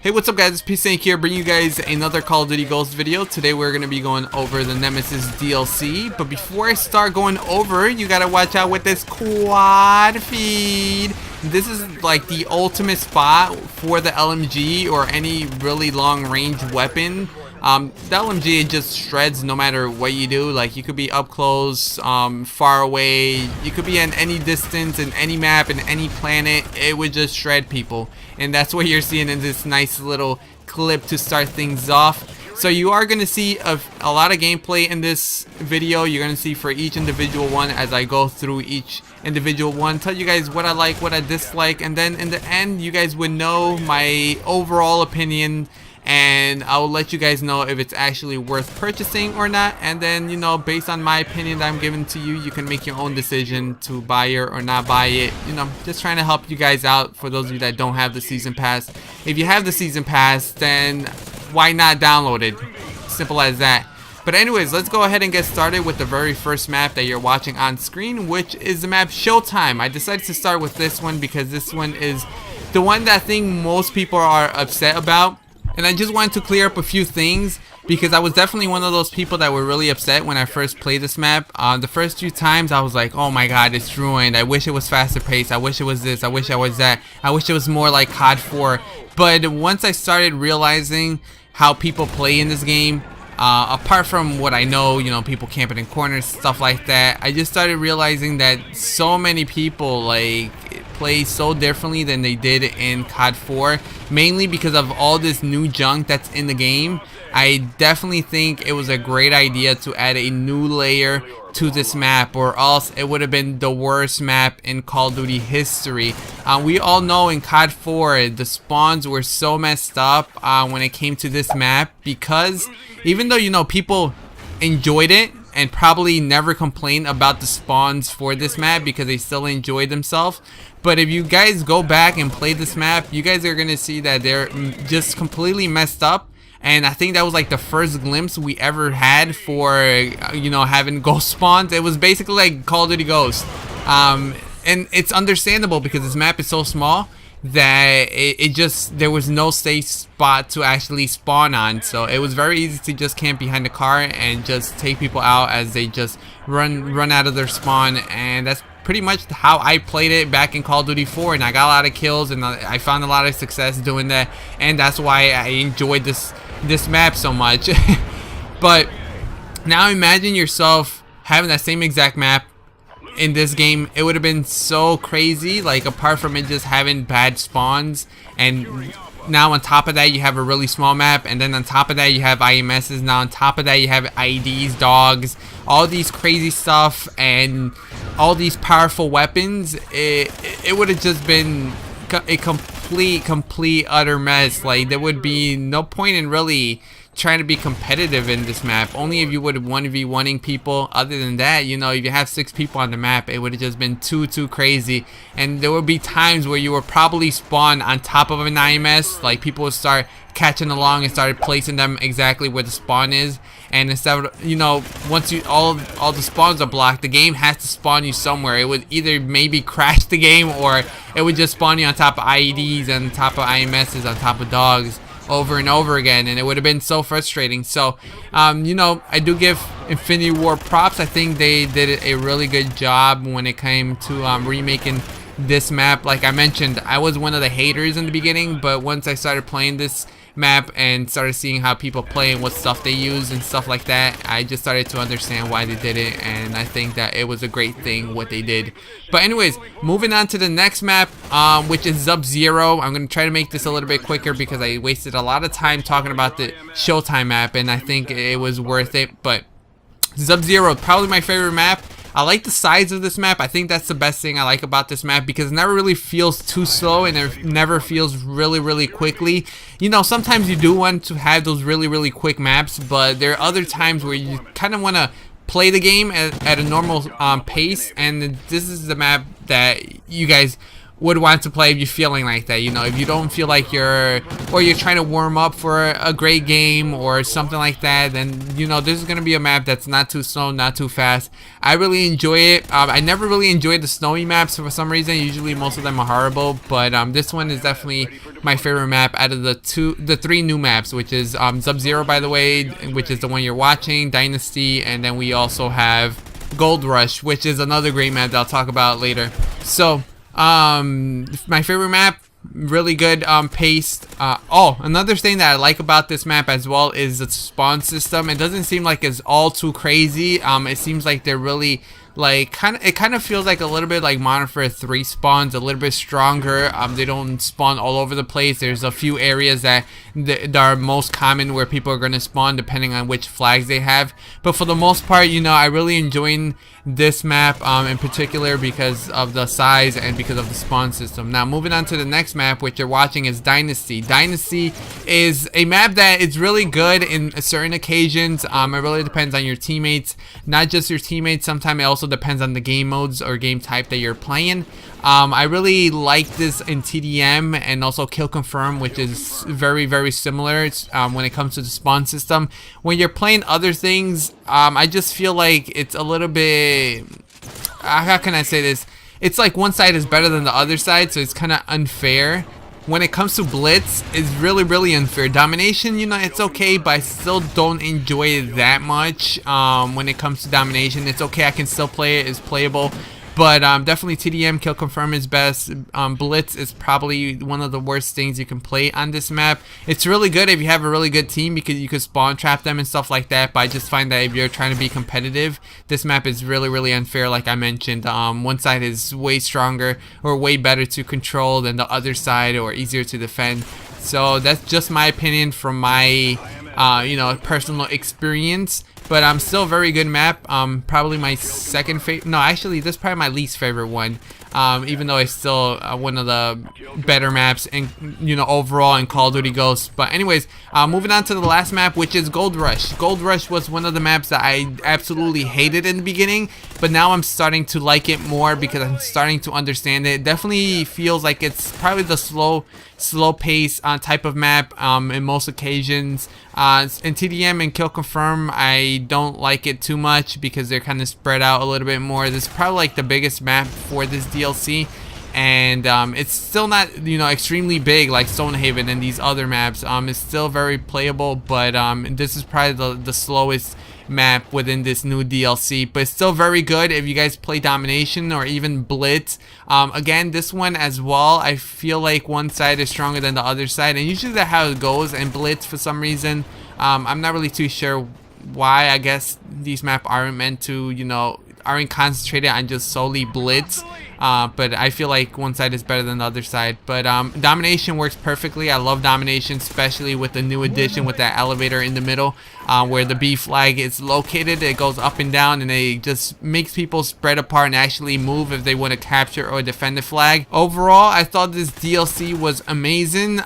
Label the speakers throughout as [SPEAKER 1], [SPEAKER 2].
[SPEAKER 1] Hey, what's up guys, it's SPSnake here, bringing you guys another Call of Duty Ghosts video. Today we're going to be going over the Nemesis DLC, but before I start going over, you gotta watch out with this quad feed. This is like the ultimate spot for the LMG or any really long range weapon. The LMG, it just shreds no matter what you do. Like, you could be up close, far away, you could be at any distance, in any map, in any planet, it would just shred people. And that's what you're seeing in this nice little clip to start things off. So you are going to see a lot of gameplay in this video. You're going to see for each individual one as I go through each individual one, tell you guys what I like, what I dislike, and then in the end you guys would know my overall opinion, and I'll let you guys know if it's actually worth purchasing or not. And then, you know, based on my opinion that I'm giving to you, you can make your own decision to buy it or not buy it. You know, just trying to help you guys out for those of you that don't have the season pass. If you have the season pass, then why not download it? Simple as that. But anyways, let's go ahead and get started with the very first map that you're watching on screen, which is the map Showtime. I decided to start with this one because this one is the one that I think most people are upset about. And I just wanted to clear up a few things because I was definitely one of those people that were really upset when I first played this map. The first few times I was like, oh my god, it's ruined. I wish it was faster paced. I wish it was this. I wish I was that. I wish it was more like COD 4. But once I started realizing how people play in this game, apart from what I know, you know, people camping in corners, stuff like that, I just started realizing that so many people like play so differently than they did in COD 4, mainly because of all this new junk that's in the game. I definitely think it was a great idea to add a new layer to this map, or else it would have been the worst map in Call of Duty history. We all know in COD 4 the spawns were so messed up when it came to this map, because even though, you know, people enjoyed it and probably never complained about the spawns for this map because they still enjoyed themselves, but if you guys go back and play this map, you guys are gonna see that they're just completely messed up. And I think that was like the first glimpse we ever had for, you know, having ghost spawns. It was basically like Call of Duty Ghosts. And it's understandable because this map is so small that it just, there was no safe spot to actually spawn on. So it was very easy to just camp behind the car and just take people out as they just run out of their spawn. And that's pretty much how I played it back in Call of Duty 4, and I got a lot of kills and I found a lot of success doing that, and that's why I enjoyed this map so much. But now imagine yourself having that same exact map in this game. It would have been so crazy, like, apart from it just having bad spawns, and now on top of that you have a really small map, and then on top of that you have IMSs, now on top of that you have IDs, dogs, all these crazy stuff, and all these powerful weapons. It would have just been a complete utter mess. Like, there would be no point in really trying to be competitive in this map, only if you would have 1v1ing people. Other than that, you know, if you have 6 people on the map, it would have just been too crazy. And there would be times where you would probably spawn on top of an IMS, like people would start catching along and started placing them exactly where the spawn is, and instead of, you know, once you all the spawns are blocked, the game has to spawn you somewhere. It would either maybe crash the game, or it would just spawn you on top of IEDs, on top of IMSs, on top of dogs, over and over again, and it would have been so frustrating. So you know, I do give Infinity Ward props. I think they did a really good job when it came to remaking this map. Like I mentioned, I was one of the haters in the beginning, but once I started playing this map and started seeing how people play and what stuff they use and stuff like that, I just started to understand why they did it, and I think that it was a great thing what they did. But anyways, moving on to the next map, which is Sub-Zero. I'm going to try to make this a little bit quicker because I wasted a lot of time talking about the Showtime map, and I think it was worth it. But Sub-Zero, probably my favorite map. I like the size of this map. I think that's the best thing I like about this map, because it never really feels too slow, and it never feels really quickly. You know, sometimes you do want to have those really quick maps, but there are other times where you kind of want to play the game at a normal pace, and this is the map that you guys would want to play if you're feeling like that. You know, if you don't feel like you're trying to warm up for a great game or something like that, then you know this is gonna be a map that's not too slow, not too fast. I really enjoy it. I never really enjoyed the snowy maps for some reason. Usually most of them are horrible, but this one is definitely my favorite map out of the three new maps, which is Sub-Zero, by the way, which is the one you're watching, Dynasty, and then we also have Gold Rush, which is another great map that I'll talk about later. So my favorite map, really good paced. Oh, another thing that I like about this map as well is the spawn system. It doesn't seem like it's all too crazy. It seems like they're really like it kind of feels like a little bit like Modern Warfare 3 spawns, a little bit stronger. They don't spawn all over the place. There's a few areas that are most common where people are going to spawn depending on which flags they have. But for the most part, you know, I really enjoying this map in particular because of the size and because of the spawn system. Now moving on to the next map, which you're watching, is Dynasty. Dynasty is a map that is really good in certain occasions. It really depends on your teammates, not just your teammates. Sometimes it also depends on the game modes or game type that you're playing. I really like this in TDM and also Kill Confirm, which is very, very similar when it comes to the spawn system. When you're playing other things, I just feel like it's a little bit, how can I say this? It's like one side is better than the other side, so it's kind of unfair. When it comes to Blitz, it's really, really unfair. Domination, you know, it's okay, but I still don't enjoy it that much. When it comes to Domination, it's okay, I can still play it, it's playable. But definitely TDM, Kill Confirm is best. Blitz is probably one of the worst things you can play on this map. It's really good if you have a really good team because you could spawn trap them and stuff like that. But I just find that if you're trying to be competitive, this map is really, really unfair like I mentioned. One side is way stronger or way better to control than the other side, or easier to defend. So that's just my opinion from my you know, personal experience. But still a very good map. Probably my second favorite. No, actually, this is probably my least favorite one. Even though it's still one of the better maps, and you know, overall in Call of Duty Ghosts. But anyways, moving on to the last map, which is Gold Rush. Gold Rush was one of the maps that I absolutely hated in the beginning, but now I'm starting to like it more because I'm starting to understand it. It definitely feels like it's probably the slow pace type of map in most occasions. In TDM and Kill Confirm, I don't like it too much because they're kind of spread out a little bit more. This is probably like the biggest map for this DLC, and it's still not, you know, extremely big like Stonehaven and these other maps. It's still very playable, but this is probably the slowest map within this new DLC, but it's still very good if you guys play Domination or even Blitz. Again, this one as well, I feel like one side is stronger than the other side, and usually that's how it goes. And Blitz, for some reason, I'm not really too sure why. I guess these maps aren't meant to, you know, aren't concentrated on just solely Blitz. But I feel like one side is better than the other side. But Domination works perfectly. I love Domination, especially with the new addition with that elevator in the middle, where the B flag is located. It goes up and down, and it just makes people spread apart and actually move if they want to capture or defend the flag. Overall, I thought this DLC was amazing.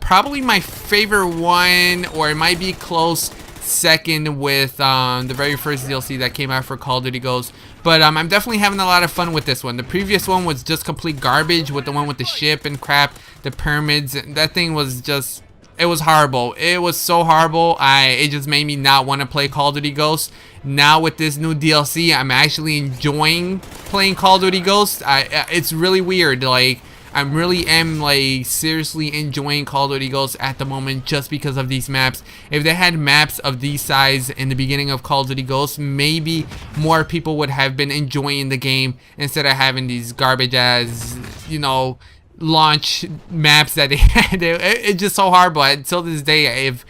[SPEAKER 1] Probably my favorite one, or it might be close second with the very first DLC that came out for Call of Duty Ghosts. But I'm definitely having a lot of fun with this one. The previous one was just complete garbage, with the one with the ship and crap, the pyramids. That thing was just, it was horrible. It was so horrible. It just made me not want to play Call of Duty Ghosts. Now with this new DLC, I'm actually enjoying playing Call of Duty Ghosts. It's really weird. Like, I really am like seriously enjoying Call of Duty Ghosts at the moment just because of these maps. If they had maps of these size in the beginning of Call of Duty Ghosts, maybe more people would have been enjoying the game instead of having these garbage ass, you know, launch maps that they had. It's just so hard. But until this day, if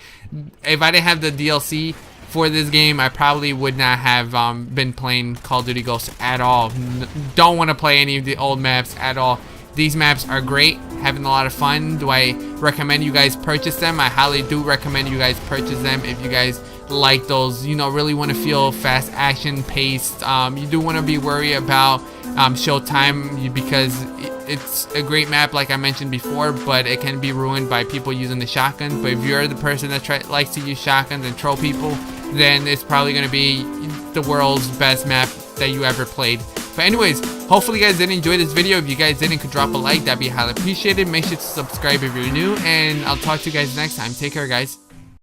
[SPEAKER 1] I didn't have the DLC for this game, I probably would not have been playing Call of Duty Ghosts at all. Don't want to play any of the old maps at all. These maps are great, having a lot of fun. Do I recommend you guys purchase them? I highly do recommend you guys purchase them if you guys like those, you know, really want to feel fast action paced. You do want to be worried about showtime because it's a great map like I mentioned before, but it can be ruined by people using the shotgun. But if you're the person that likes to use shotguns and troll people, then it's probably going to be the world's best map that you ever played. But anyways, hopefully you guys did enjoy this video. If you guys didn't, could drop a like. That'd be highly appreciated. Make sure to subscribe if you're new. And I'll talk to you guys next time. Take care, guys.